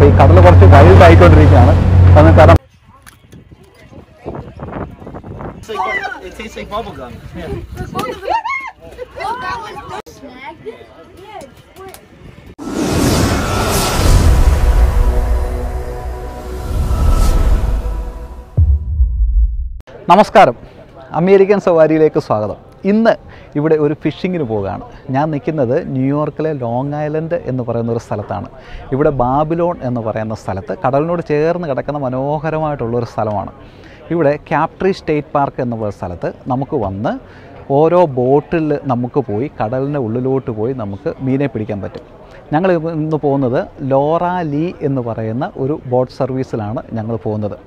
അപ്പോൾ ഈ കടൽ കുറച്ച് വൈൽഡ് ആയിക്കൊണ്ടിരിക്കുകയാണ്. കാരണം it tastes like bubble gum. നമസ്കാരം, അമേരിക്കൻ സവാരിയിലേക്ക് സ്വാഗതം. ഇന്ന് ഇവിടെ ഒരു ഫിഷിങ്ങിന് പോവുകയാണ്. ഞാൻ നിൽക്കുന്നത് ന്യൂയോർക്കിലെ ലോങ് ഐലൻഡ് എന്ന് പറയുന്ന ഒരു സ്ഥലത്താണ്. ഇവിടെ ബാബിലോൺ എന്ന് പറയുന്ന സ്ഥലത്ത് കടലിനോട് ചേർന്ന് കിടക്കുന്ന മനോഹരമായിട്ടുള്ളൊരു സ്ഥലമാണ്. ഇവിടെ കാപ്ട്രീ സ്റ്റേറ്റ് പാർക്ക് എന്നുള്ള സ്ഥലത്ത് നമുക്ക് വന്ന് ഓരോ ബോട്ടിൽ നമുക്ക് പോയി കടലിൻ്റെ ഉള്ളിലോട്ട് പോയി നമുക്ക് മീനെ പിടിക്കാൻ പറ്റും. ഞങ്ങൾ ഇന്ന് പോകുന്നത് ലോറ ലീ എന്ന് പറയുന്ന ഒരു ബോട്ട് സർവീസിലാണ് ഞങ്ങൾ പോകുന്നത്.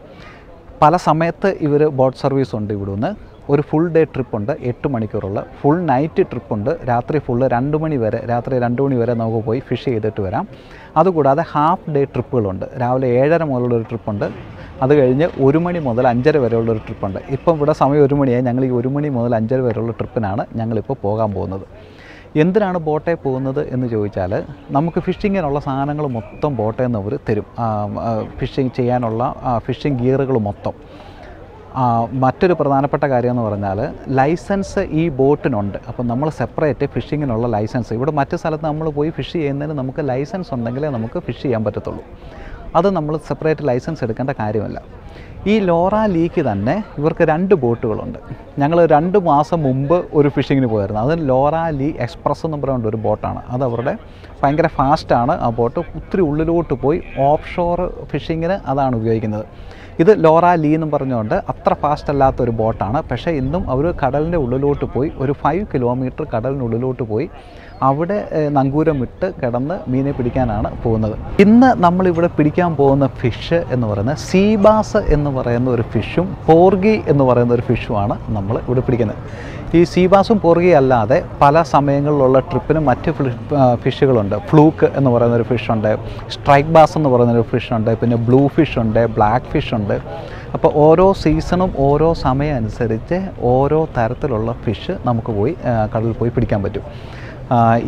പല സമയത്ത് ഇവർ ബോട്ട് സർവീസ് ഉണ്ട്. ഇവിടുന്ന് ഒരു ഫുൾ ഡേ ട്രിപ്പുണ്ട്, 8 മണിക്കൂറുള്ള ഫുൾ നൈറ്റ് ട്രിപ്പുണ്ട്. രാത്രി ഫുള്ള് 2 മണി വരെ, രാത്രി 2 മണി വരെ നമുക്ക് പോയി ഫിഷ് ചെയ്തിട്ട് വരാം. അതുകൂടാതെ ഹാഫ് ഡേ ട്രിപ്പുകളുണ്ട്. രാവിലെ 7:30 മുതലുള്ളൊരു ട്രിപ്പുണ്ട്. അത് കഴിഞ്ഞ് 1 മണി മുതൽ 5:30 വരെയുള്ളൊരു ട്രിപ്പുണ്ട്. ഇപ്പം ഇവിടെ സമയം 1 മണിയായി. ഞങ്ങൾ ഈ 1 മണി മുതൽ 5:30 വരെയുള്ള ട്രിപ്പിനാണ് ഞങ്ങളിപ്പോൾ പോകാൻ പോകുന്നത്. എന്തിനാണ് ബോട്ടേ പോകുന്നത് എന്ന് ചോദിച്ചാൽ, നമുക്ക് ഫിഷിങ്ങിനുള്ള സാധനങ്ങൾ മൊത്തം ബോട്ടയിൽ നിന്ന് അവർ തരും. ഫിഷിങ് ചെയ്യാനുള്ള ഫിഷിംഗ് ഗിയറുകൾ മൊത്തം. മറ്റൊരു പ്രധാനപ്പെട്ട കാര്യം എന്ന് പറഞ്ഞാൽ ലൈസൻസ് ഈ ബോട്ടിനുണ്ട്. അപ്പം നമ്മൾ സെപ്പറേറ്റ് ഫിഷിങ്ങിനുള്ള ലൈസൻസ്, ഇവിടെ മറ്റു സ്ഥലത്ത് നമ്മൾ പോയി ഫിഷ് ചെയ്യുന്നതിന് നമുക്ക് ലൈസൻസ് ഉണ്ടെങ്കിലേ നമുക്ക് ഫിഷ് ചെയ്യാൻ പറ്റത്തുള്ളൂ. അത് നമ്മൾ സെപ്പറേറ്റ് ലൈസൻസ് എടുക്കേണ്ട കാര്യമല്ല. ഈ ലോറ ലീക്ക് തന്നെ ഇവർക്ക് 2 ബോട്ടുകളുണ്ട്. ഞങ്ങൾ 2 മാസം മുമ്പ് ഒരു ഫിഷിങ്ങിന് പോയായിരുന്നു. അത് ലോറ ലീ എക്സ്പ്രസ് എന്ന് പറയുന്ന ഒരു ബോട്ടാണ്. അത് അവരുടെ ഭയങ്കര ഫാസ്റ്റാണ് ആ ബോട്ട്. ഒത്തിരി ഉള്ളിലോട്ട് പോയി ഓഫ് ഷോർ ഫിഷിങ്ങിന് അതാണ് ഉപയോഗിക്കുന്നത്. ഇത് ലോറ ലീ എന്നും പറഞ്ഞുകൊണ്ട് അത്ര ഫാസ്റ്റ് അല്ലാത്തൊരു ബോട്ടാണ്. പക്ഷേ ഇന്നും അവർ കടലിൻ്റെ ഉള്ളിലോട്ട് പോയി ഒരു 5 കിലോമീറ്റർ കടലിനുള്ളിലോട്ട് പോയി അവിടെ നങ്കൂരമിട്ട് കിടന്ന് മീനെ പിടിക്കാനാണ് പോകുന്നത്. ഇന്ന് നമ്മളിവിടെ പിടിക്കാൻ പോകുന്ന ഫിഷ് എന്ന് പറയുന്നത് സീബാസ് എന്ന് പറയുന്ന ഒരു ഫിഷും പോർഗി എന്ന് പറയുന്ന ഒരു ഫിഷുമാണ് നമ്മൾ ഇവിടെ പിടിക്കുന്നത്. ഈ സീബാസും പോർഗി അല്ലാതെ പല സമയങ്ങളിലുള്ള ട്രിപ്പിന് മറ്റ് ഫിഷുകളുണ്ട്. ഫ്ലൂക്ക് എന്ന് പറയുന്ന ഒരു ഫിഷുണ്ട്, സ്ട്രൈക്ക് ബാസ് എന്ന് പറയുന്ന ഒരു ഫിഷുണ്ട്, പിന്നെ ബ്ലൂ ഫിഷുണ്ട്, ബ്ലാക്ക് ഫിഷുണ്ട്. അപ്പോൾ ഓരോ സീസണും ഓരോ സമയം അനുസരിച്ച് ഓരോ തരത്തിലുള്ള ഫിഷ് നമുക്ക് പോയി കടലിൽ പോയി പിടിക്കാൻ പറ്റും.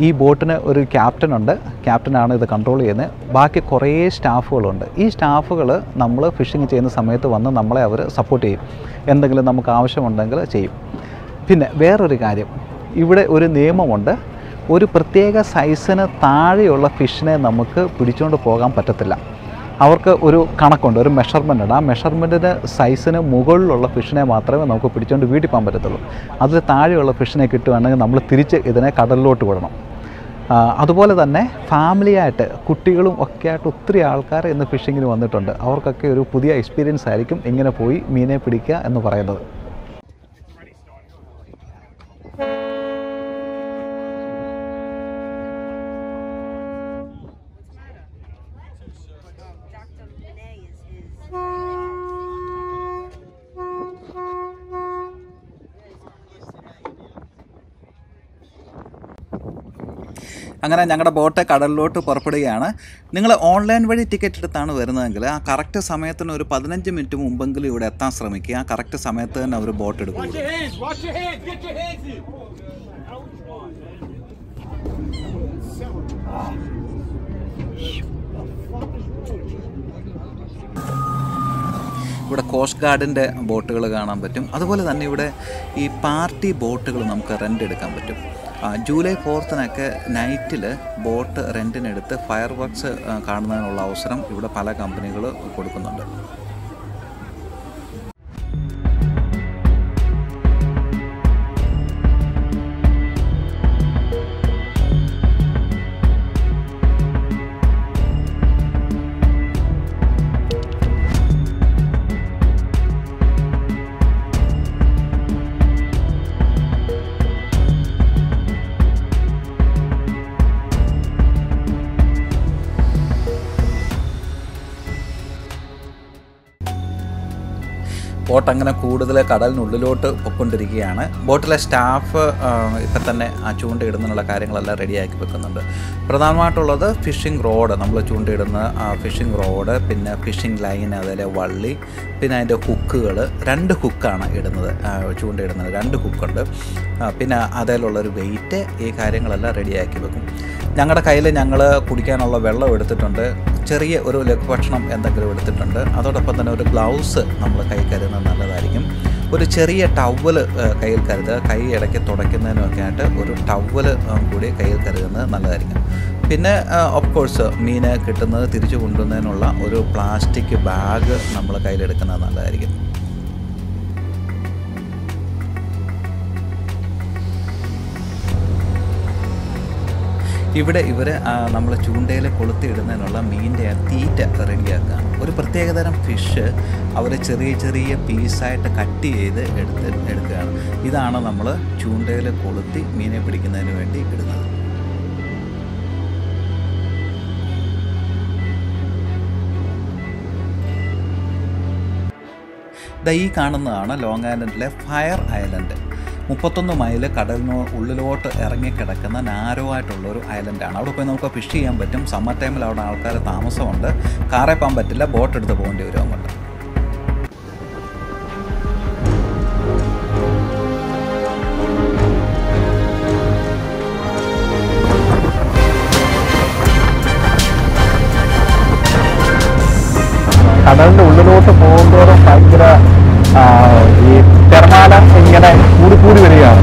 ഈ ബോട്ടിന് ഒരു ക്യാപ്റ്റനുണ്ട്. ക്യാപ്റ്റനാണ് ഇത് കൺട്രോൾ ചെയ്യുന്നത്. ബാക്കി കുറേ സ്റ്റാഫുകളുണ്ട്. ഈ സ്റ്റാഫുകൾ നമ്മൾ ഫിഷിങ് ചെയ്യുന്ന സമയത്ത് വന്ന് നമ്മളെ അവർ സപ്പോർട്ട് ചെയ്യും. എന്തെങ്കിലും നമുക്ക് ആവശ്യമുണ്ടെങ്കിൽ ചെയ്യും. പിന്നെ വേറൊരു കാര്യം, ഇവിടെ ഒരു നിയമമുണ്ട്. ഒരു പ്രത്യേക സൈസിന് താഴെയുള്ള ഫിഷിനെ നമുക്ക് പിടിച്ചുകൊണ്ട് പോകാൻ പറ്റത്തില്ല. അവർക്ക് ഒരു കണക്കുണ്ട്, ഒരു മെഷർമെൻ്റ് ഉണ്ട്. ആ മെഷർമെൻറ്റിന് സൈസിന് മുകളിലുള്ള ഫിഷിനെ മാത്രമേ നമുക്ക് പിടിച്ചുകൊണ്ട് വീട്ടിൽ പോകാൻ പറ്റത്തുള്ളൂ. അതിൽ താഴെയുള്ള ഫിഷിനെ കിട്ടുകയാണെങ്കിൽ നമ്മൾ തിരിച്ച് ഇതിനെ കടലിലോട്ട് വിടണം. അതുപോലെ തന്നെ ഫാമിലിയായിട്ട് കുട്ടികളും ഒക്കെ ആയിട്ട് ഒത്തിരി ആൾക്കാർ ഇന്ന് ഫിഷിങ്ങിന് വന്നിട്ടുണ്ട്. അവർക്കൊക്കെ ഒരു പുതിയ എക്സ്പീരിയൻസ് ആയിരിക്കും ഇങ്ങനെ പോയി മീനെ പിടിക്കുക എന്ന് പറയുന്നത്. അങ്ങനെ ഞങ്ങളുടെ ബോട്ട് കടലിലോട്ട് പുറപ്പെടുകയാണ്. നിങ്ങൾ ഓൺലൈൻ വഴി ടിക്കറ്റ് എടുത്താണ് വരുന്നതെങ്കിൽ ആ കറക്റ്റ് സമയത്തിന് ഒരു 15 മിനിറ്റ് മുമ്പെങ്കിലും ഇവിടെ എത്താൻ ശ്രമിക്കുക. ആ കറക്റ്റ് സമയത്ത് തന്നെ അവർ ബോട്ട് എടുക്കും. ഇവിടെ കോസ്റ്റ് ഗാർഡിൻ്റെ ബോട്ടുകൾ കാണാൻ പറ്റും. അതുപോലെ തന്നെ ഇവിടെ ഈ പാർട്ടി ബോട്ടുകൾ നമുക്ക് റെൻ്റ് എടുക്കാൻ പറ്റും. ജൂലൈ 4-നൊക്കെ നൈറ്റിൽ ബോട്ട് റെൻറ്റിനെടുത്ത് ഫയർ വർക്ക്സ് കാണുന്നതിനുള്ള അവസരം ഇവിടെ പല കമ്പനികൾ കൊടുക്കുന്നുണ്ട്. ബോട്ട് അങ്ങനെ കൂടുതൽ കടലിനുള്ളിലോട്ട് പൊയ്ക്കൊണ്ടിരിക്കുകയാണ്. ബോട്ടിലെ സ്റ്റാഫ് ഇപ്പം തന്നെ ആ ചൂണ്ടയിടുന്നതിനുള്ള കാര്യങ്ങളെല്ലാം റെഡിയാക്കി വെക്കുന്നുണ്ട്. പ്രധാനമായിട്ടുള്ളത് ഫിഷിംഗ് റോഡ്, നമ്മൾ ചൂണ്ടയിടുന്ന ഫിഷിംഗ് റോഡ്, പിന്നെ ഫിഷിംഗ് ലൈൻ, അതിലെ വള്ളി, പിന്നെ അതിൻ്റെ ഹുക്കുകൾ. 2 ഹുക്കാണ് ഇടുന്നത്, ചൂണ്ടയിടുന്നത് 2 ഹുക്കുണ്ട്. പിന്നെ അതിലുള്ളൊരു വെയിറ്റ്, ഈ കാര്യങ്ങളെല്ലാം റെഡിയാക്കി വെക്കും. ഞങ്ങളുടെ കയ്യിൽ ഞങ്ങൾ കുടിക്കാനുള്ള വെള്ളം എടുത്തിട്ടുണ്ട്. ചെറിയ ഒരു ലഘുഭക്ഷണം എന്തെങ്കിലും എടുത്തിട്ടുണ്ട്. അതോടൊപ്പം തന്നെ ഒരു ഗ്ലൗസ് നമ്മൾ കൈ കരുതുന്നത് നല്ലതായിരിക്കും. ഒരു ചെറിയ ടവൽ കയ്യിൽ കരുതുക. കൈ ഇടയ്ക്ക് തുടയ്ക്കുന്നതിനൊക്കെ ആയിട്ട് ഒരു ടവൽ കൂടി കയ്യിൽ കരുതുന്നത് നല്ലതായിരിക്കും. പിന്നെ ഓഫ് കോഴ്സ് മീൻ കിട്ടുന്നത് തിരിച്ചു കൊണ്ടുവന്നതിനുള്ള ഒരു പ്ലാസ്റ്റിക് ബാഗ് നമ്മൾ കയ്യിലെടുക്കുന്നത് നല്ലതായിരിക്കും. ഇവിടെ ഇവർ നമ്മൾ ചൂണ്ടയിൽ കൊളുത്തിയിടുന്നതിനുള്ള മീനിൻ്റെ തീറ്റ റെഡിയാക്കുകയാണ്. ഒരു പ്രത്യേകതരം ഫിഷ് അവർ ചെറിയ ചെറിയ പീസായിട്ട് കട്ട് ചെയ്ത് എടുക്കുകയാണ്. ഇതാണ് നമ്മൾ ചൂണ്ടയിൽ കൊളുത്തി മീനെ പിടിക്കുന്നതിന് വേണ്ടി ഇടുന്നത്. ഈ കാണുന്നതാണ് ലോങ് ഐലൻഡിലെ ഫയർ ഐലൻഡ്. 31 മൈൽ കടലിന് ഉള്ളിലോട്ട് ഇറങ്ങിക്കിടക്കുന്ന നാരോ ആയിട്ടുള്ളൊരു ഐലൻഡാണ്. അവിടെ പോയി നമുക്ക് ഫിഷ് ചെയ്യാൻ പറ്റും. സമ്മർ ടൈമിൽ അവിടെ ആൾക്കാർ താമസമുണ്ട്. കാറിൽ പോകാൻ പറ്റില്ല, ബോട്ട് എടുത്ത് പോകേണ്ടി വരും അങ്ങോട്ട്. കടലിൻ്റെ ഉള്ളിലോട്ട് പോകുന്നതോറും ഭയങ്കര ഈ തിരമാല ഇങ്ങനെ കൂടി വരികയാണ്.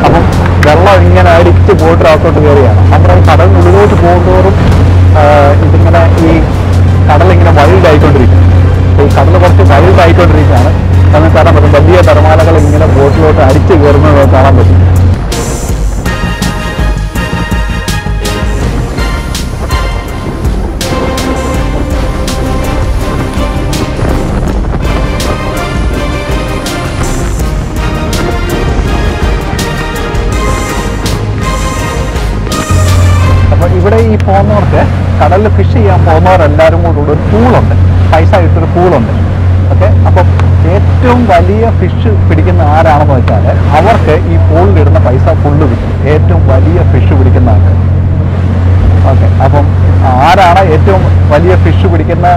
അപ്പം വെള്ളം ഇങ്ങനെ അടിച്ച് ബോട്ടിനകത്തോട്ട് കയറിയാണ്. നമ്മുടെ കടലിനുള്ളിലോട്ട് പോകുന്നതോറും ഇതിങ്ങനെ ഈ കടലിങ്ങനെ വൈൽഡായിക്കൊണ്ടിരിക്കും. ഈ കടൽ കുറച്ച് വൈൽഡായിക്കൊണ്ടിരിക്കുകയാണ്. നമുക്ക് കാണാൻ പറ്റും വലിയ തിരമാലകൾ ഇങ്ങനെ ബോട്ടിലോട്ട് അടിച്ച് കയറുന്നത് കാണാൻ പറ്റും. ഇവിടെ ഈ പോകുന്നവർക്ക് കടലിൽ ഫിഷ് ചെയ്യാൻ പോകുന്നവരെല്ലാവരും കൂടെ ഒരു പൂളുണ്ട്, പൈസ ഇട്ടൊരു പൂളുണ്ട്. ഓക്കെ, അപ്പം ഏറ്റവും വലിയ ഫിഷ് പിടിക്കുന്ന ആരാണെന്ന് വെച്ചാൽ അവർക്ക് ഈ പൂളിലിടുന്ന പൈസ ഫുള്ള് കിട്ടും. ഏറ്റവും വലിയ ഫിഷ് പിടിക്കുന്ന ആൾക്ക്. ഓക്കെ, അപ്പം ആരാണ് ഏറ്റവും വലിയ ഫിഷ് പിടിക്കുന്ന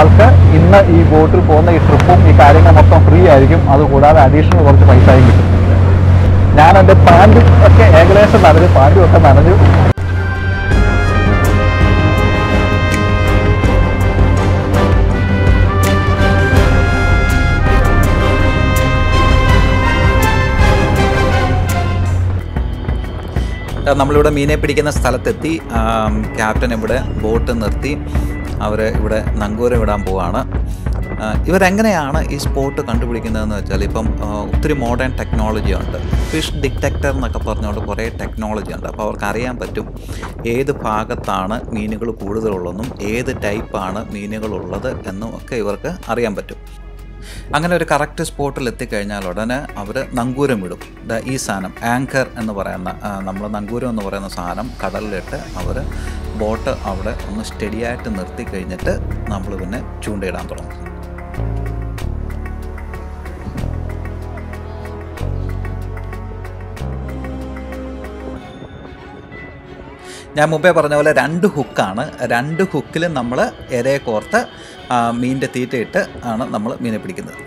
ആൾക്ക് ഇന്ന് ഈ ബോട്ടിൽ പോകുന്ന ഈ ട്രിപ്പും ഈ കാര്യങ്ങൾ മൊത്തം ഫ്രീ ആയിരിക്കും. അതുകൂടാതെ അഡീഷണൽ കുറച്ച് പൈസയും കിട്ടും. ഞാൻ എൻ്റെ പാൻറ്റും ഒക്കെ ഏകദേശം നനഞ്ഞു, പാൻറ്റും ഒക്കെ നനഞ്ഞു. നമ്മളിവിടെ മീനെ പിടിക്കുന്ന സ്ഥലത്തെത്തി. ക്യാപ്റ്റൻ ഇവിടെ ബോട്ട് നിർത്തി അവർ ഇവിടെ നങ്കൂരം ഇടാൻ പോവാണ്. ഇവരെങ്ങനെയാണ് ഈ സ്പോട്ട് കണ്ടുപിടിക്കുന്നതെന്ന് വെച്ചാൽ ഇപ്പം ഒത്തിരി മോഡേൺ ടെക്നോളജി ഉണ്ട്. ഫിഷ് ഡിറ്റക്ടർ എന്നൊക്കെ പറഞ്ഞുകൊണ്ട് കുറേ ടെക്നോളജി ഉണ്ട്. അപ്പോൾ അവർക്ക് അറിയാൻ പറ്റും ഏത് ഭാഗത്താണ് മീനുകൾ കൂടുതലുള്ളതെന്നും ഏത് ടൈപ്പാണ് മീനുകളുള്ളത് എന്നും ഒക്കെ ഇവർക്ക് അറിയാൻ പറ്റും. അങ്ങനെ ഒരു കറക്റ്റ് സ്പോട്ടിൽ എത്തിക്കഴിഞ്ഞാൽ ഉടനെ അവർ നങ്കൂരം ഇടും. ഈ സാധനം ആങ്കർ എന്ന് പറയുന്ന നമ്മൾ നങ്കൂരം എന്ന് പറയുന്ന സാധനം കടലിലിട്ട് അവർ ബോട്ട് അവിടെ ഒന്ന് സ്റ്റഡിയായിട്ട് നിർത്തി കഴിഞ്ഞിട്ട് നമ്മൾ പിന്നെ ചൂണ്ടയിടാൻ തുടങ്ങും. ഞാൻ മുമ്പേ പറഞ്ഞ പോലെ 2 ഹുക്കാണ്. 2 ഹുക്കിലും നമ്മൾ ഇരയെ കോർത്ത് മീനിൻ്റെ തീറ്റയിട്ട് ആണ് നമ്മൾ മീനെ പിടിക്കുന്നത്.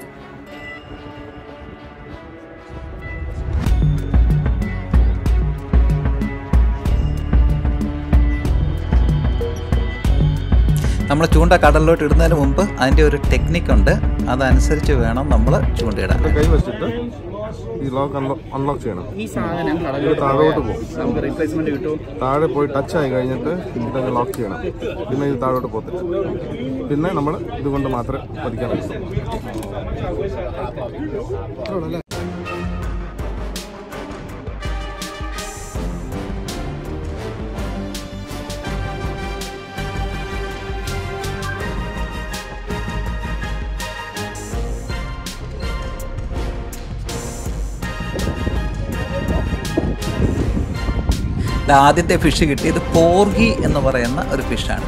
നമ്മൾ ചൂണ്ട കടലിലോട്ട് ഇടുന്നതിന് മുമ്പ് അതിൻ്റെ ഒരു ടെക്നിക്കുണ്ട്. അതനുസരിച്ച് വേണം നമ്മൾ ചൂണ്ടയിടാൻ. കൈ വെച്ചിട്ട് ഈ ലോക്ക് അൺലോക്ക് ചെയ്യണം. ഈ സാധനം താഴോട്ട് പോകും. റീപ്ലേസ്മെന്റ് കിട്ടും. താഴെ പോയി ടച്ച് ആയി കഴിഞ്ഞിട്ട് ഇതങ്ങ് ലോക്ക് ചെയ്യണം. പിന്നെ ഇത് താഴോട്ട് പോകത്തില്ല. പിന്നെ നമ്മൾ ഇതുകൊണ്ട് മാത്രമേ പതിക്കാൻ പറ്റുള്ളൂ. ആദ്യത്തെ ഫിഷ് കിട്ടിയത് പോർഗി എന്ന് പറയുന്ന ഒരു ഫിഷാണ്.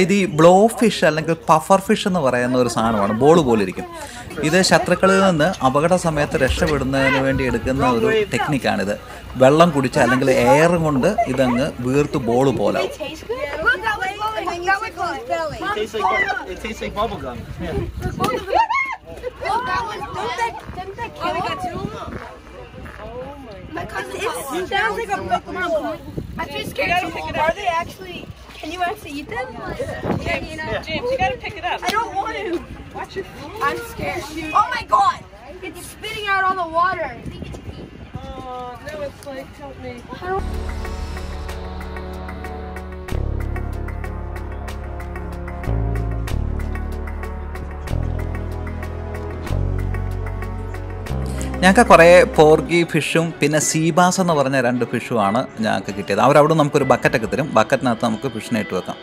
ഇത് ഈ ബ്ലോ ഫിഷ് അല്ലെങ്കിൽ പഫർ ഫിഷ് എന്ന് പറയുന്ന ഒരു സാധനമാണ്. ബോൾ പോലെ ഇരിക്കും. ഇത് ശത്രുക്കളിൽ നിന്ന് അപകട സമയത്ത് രക്ഷപ്പെടുന്നതിന് വേണ്ടി എടുക്കുന്ന ഒരു ടെക്നിക്കാണിത്. വെള്ളം കുടിച്ച് അല്ലെങ്കിൽ എയർ കൊണ്ട് ഇതങ്ങ് വീർത്ത് ball പോലാവും. It tastes like bubble gum. My cousin, it sounds like a bubble. I'm too scared to pick it up. Are they actually? Can you actually eat them? James, you gotta pick it up. I don't want to. Watch your feet. I'm scared. Oh my god! It's spitting out all the water. Oh, no, it's like, help me. ഞങ്ങൾക്ക് കുറേ പോർഗി ഫിഷും പിന്നെ sea bass എന്ന് പറഞ്ഞ 2 ഫിഷുമാണ് ഞങ്ങൾക്ക് കിട്ടിയത്. അവരവിടെ നമുക്കൊരു ബക്കറ്റൊക്കെ തരും. ബക്കറ്റിനകത്ത് നമുക്ക് ഫിഷിനെ ഇട്ട് വെക്കാം.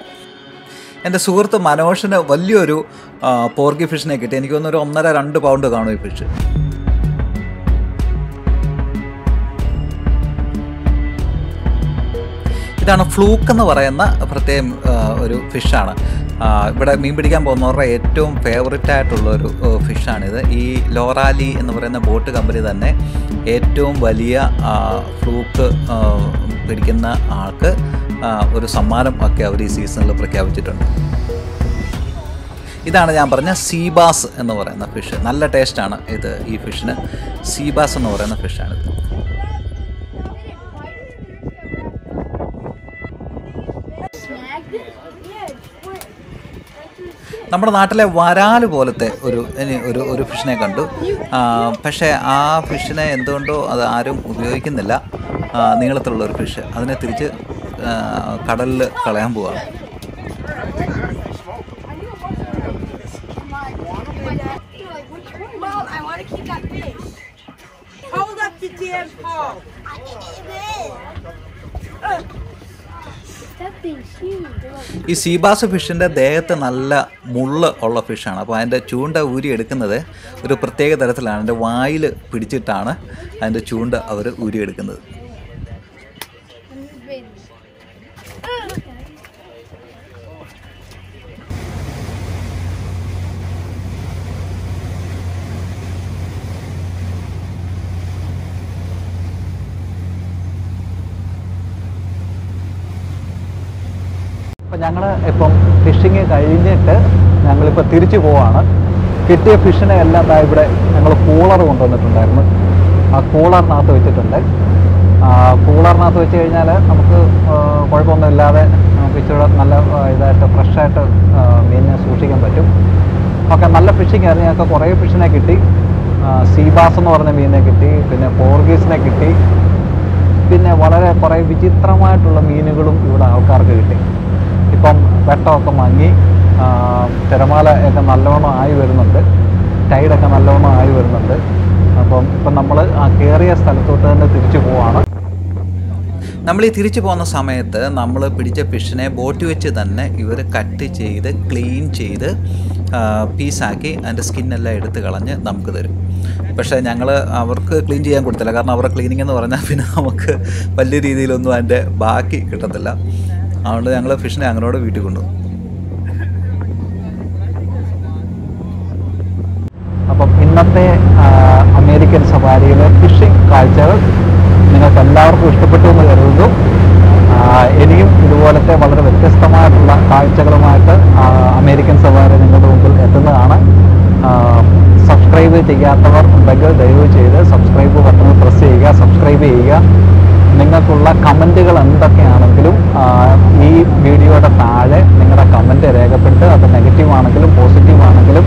എൻ്റെ സുഹൃത്ത് മനോഷിന് വലിയൊരു പോർഗി ഫിഷിനെ കിട്ടി. എനിക്ക് തോന്നുന്നു ഒരു 1.5-2 പൗണ്ട് കാണും ഈ ഫിഷ്. ഇതാണ് ഫ്ലൂക്ക് എന്ന് പറയുന്ന പ്രത്യേകം ഒരു ഫിഷാണ്. ഇവിടെ മീൻ പിടിക്കാൻ പോകുന്നവരുടെ ഏറ്റവും ഫേവററ്റ് ആയിട്ടുള്ളൊരു ഫിഷാണിത്. ഈ ലോറാലി എന്ന് പറയുന്ന ബോട്ട് കമ്പനി തന്നെ ഏറ്റവും വലിയ ഫ്ലൂക്ക് പിടിക്കുന്ന ആൾക്ക് ഒരു സമ്മാനം ഒക്കെ അവർ ഈ സീസണിൽ പ്രഖ്യാപിച്ചിട്ടുണ്ട്. ഇതാണ് ഞാൻ പറഞ്ഞ സീബാസ് എന്ന് പറയുന്ന ഫിഷ്. നല്ല ടേസ്റ്റാണ് ഇത്. ഈ ഫിഷിന് സീബാസ് എന്ന് പറയുന്ന ഫിഷാണിത്. നമ്മുടെ നാട്ടിലെ വരാൽ പോലത്തെ ഒരു ഫിഷിനെ കണ്ടു. പക്ഷേ ആ ഫിഷിനെ എന്തുകൊണ്ടോ അത് ആരും ഉപയോഗിക്കുന്നില്ല. നീളത്തിലുള്ളൊരു ഫിഷ്. അതിനെ തിരിച്ച് കടലിൽ കളയാൻ പോവാണ്. ഈ സീബാസ് ഫിഷിൻ്റെ ദേഹത്ത് നല്ല മുള്ള് ഉള്ള ഫിഷാണ്. അപ്പോൾ അതിൻ്റെ ചൂണ്ട ഊരി എടുക്കുന്നത് ഒരു പ്രത്യേക തരത്തിലാണ്. അതിൻ്റെ വായിൽ പിടിച്ചിട്ടാണ് അതിൻ്റെ ചൂണ്ട അവർ ഊരിയെടുക്കുന്നത്. അപ്പോൾ ഞങ്ങൾ ഇപ്പം ഫിഷിങ് കഴിഞ്ഞിട്ട് ഞങ്ങളിപ്പോൾ തിരിച്ചു പോവാണ്. കിട്ടിയ ഫിഷിനെ എല്ലാം ഇവിടെ ഞങ്ങൾ കൂളർ കൊണ്ടുവന്നിട്ടുണ്ടായിരുന്നു. ആ കൂളറിനകത്ത് വെച്ചിട്ടുണ്ട്. കൂളറിനകത്ത് വെച്ച് കഴിഞ്ഞാൽ നമുക്ക് കുഴപ്പമൊന്നുമില്ലാതെ നമുക്ക് ഇച്ചിരി നല്ല ഇതായിട്ട് ഫ്രഷായിട്ട് മീനിനെ സൂക്ഷിക്കാൻ പറ്റും. ഒക്കെ നല്ല ഫിഷിങ് ആയിരുന്നു. ഞങ്ങൾക്ക് കുറേ ഫിഷിനെ കിട്ടി. സീബാസ് എന്ന് പറഞ്ഞ മീനിനെ കിട്ടി, പിന്നെ പോർഗീസിനെ കിട്ടി, പിന്നെ വളരെ കുറേ വിചിത്രമായിട്ടുള്ള മീനുകളും ഇവിടെ ആൾക്കാർക്ക് കിട്ടി. ഇപ്പം വെട്ടമൊക്കെ മങ്ങി തിരമാല ഒക്കെ നല്ലവണ്ണം ആയി വരുന്നുണ്ട്. ടൈഡൊക്കെ നല്ലവണ്ണം ആയി വരുന്നുണ്ട്. അപ്പം ഇപ്പം നമ്മൾ ആ കയറിയ സ്ഥലത്തോട്ട് തന്നെ തിരിച്ചു പോവാണ്. നമ്മൾ ഈ തിരിച്ചു പോകുന്ന സമയത്ത് നമ്മൾ പിടിച്ച ഫിഷിനെ ബോട്ട് വെച്ച് തന്നെ ഇവർ കട്ട് ചെയ്ത് ക്ലീൻ ചെയ്ത് പീസാക്കി അതിൻ്റെ സ്കിന്നെല്ലാം എടുത്ത് കളഞ്ഞ് നമുക്ക് തരും. പക്ഷേ ഞങ്ങൾ അവർക്ക് ക്ലീൻ ചെയ്യാൻ കൊടുത്തില്ല. കാരണം അവരുടെ ക്ലീനിങ് എന്ന് പറഞ്ഞാൽ പിന്നെ നമുക്ക് വലിയ രീതിയിലൊന്നും അതിൻ്റെ ബാക്കി കിട്ടത്തില്ല. അതുകൊണ്ട് ഞങ്ങൾ ഫിഷിനെ അങ്ങനോട് വീട്ടിൽ കൊണ്ടുപോകും. അപ്പം ഇന്നത്തെ അമേരിക്കൻ സവാരിയിലെ ഫിഷിംഗ് കാഴ്ചകൾ നിങ്ങൾക്ക് എല്ലാവർക്കും ഇഷ്ടപ്പെട്ടു എന്ന് കരുതുന്നു. ഇനിയും ഇതുപോലത്തെ വളരെ വ്യത്യസ്തമായിട്ടുള്ള കാഴ്ചകളുമായിട്ട് അമേരിക്കൻ സവാരി നിങ്ങളുടെ മുമ്പിൽ എത്തുന്നതാണ്. സബ്സ്ക്രൈബ് ചെയ്യാത്തവർ ഉണ്ടെങ്കിൽ ദയവ് ചെയ്ത് സബ്സ്ക്രൈബ് ബട്ടൺ പ്രസ് ചെയ്യുക, സബ്സ്ക്രൈബ് ചെയ്യുക. നിങ്ങൾക്കുള്ള കമൻറ്റുകൾ എന്തൊക്കെയാണെങ്കിലും ഈ വീഡിയോയുടെ താഴെ നിങ്ങളുടെ കമൻറ്റ് രേഖപ്പെടുത്തുക. അത് നെഗറ്റീവ് ആണെങ്കിലും പോസിറ്റീവ് ആണെങ്കിലും